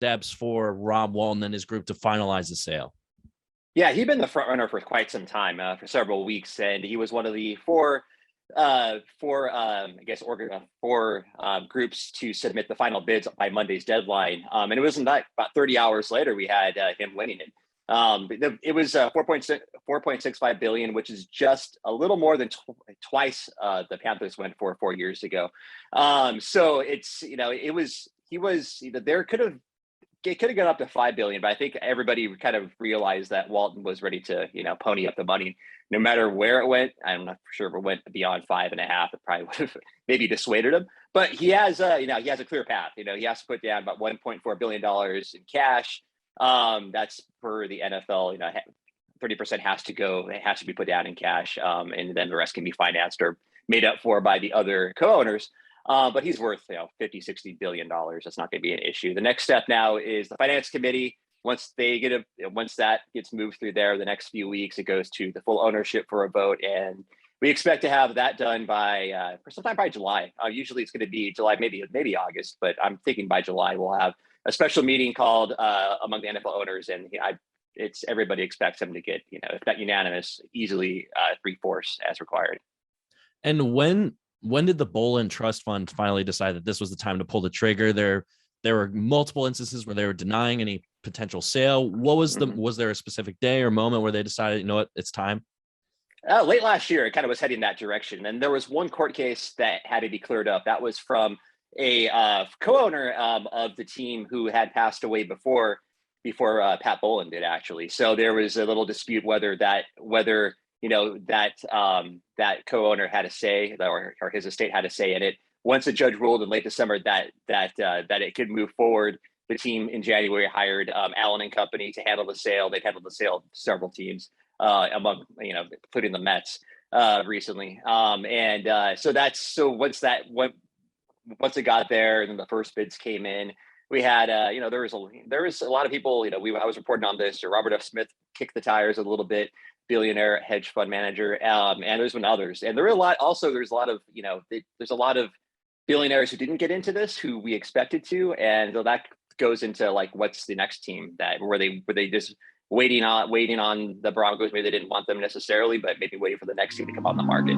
steps for Rob Walton and his group to finalize the sale? Yeah, he'd been the front runner for quite some time, for several weeks, and he was one of the four groups to submit the final bids by Monday's deadline. And it wasn't that about 30 hours later we had him winning it. It was 4.65 billion, which is just a little more than twice the Panthers went for 4 years ago. So it's it could have gone up to 5 billion, but I think everybody kind of realized that Walton was ready to, pony up the money no matter where it went. I'm not sure if it went beyond 5.5, it probably would have maybe dissuaded him, but he has he has a clear path. He has to put down about $1.4 billion in cash. That's for the NFL, 30% has to be put down in cash. And then the rest can be financed or made up for by the other co-owners. But he's worth, $50-60 billion. That's not going to be an issue. The next step now is the finance committee. Once that gets moved through there, the next few weeks, it goes to the full ownership for a vote. And we expect to have that done by sometime by July. Usually it's going to be July, maybe August, but I'm thinking by July we'll have a special meeting called among the NFL owners. And everybody expects them to get, if not unanimous, easily 3/4 as required. And when did the Bolin Trust Fund finally decide that this was the time to pull the trigger? There were multiple instances where they were denying any potential sale. What was was there a specific day or moment where they decided, it's time? Late last year, it kind of was heading that direction. And there was one court case that had to be cleared up. That was from a co-owner of the team who had passed away before Pat Bolin did, actually. So there was a little dispute whether that co-owner had a say, or his estate had a say in it. Once the judge ruled in late December that it could move forward, the team in January hired Allen and Company to handle the sale. They've handled the sale of several teams, including the Mets recently. Once it got there, and then the first bids came in, we had there was a lot of people. I was reporting on this. Robert F. Smith kicked the tires a little bit. Billionaire hedge fund manager, and there's been others, and there's a lot of billionaires who didn't get into this who we expected to, and so that goes into what's the next team that were they just waiting on the Broncos? Maybe they didn't want them necessarily, but maybe waiting for the next team to come on the market.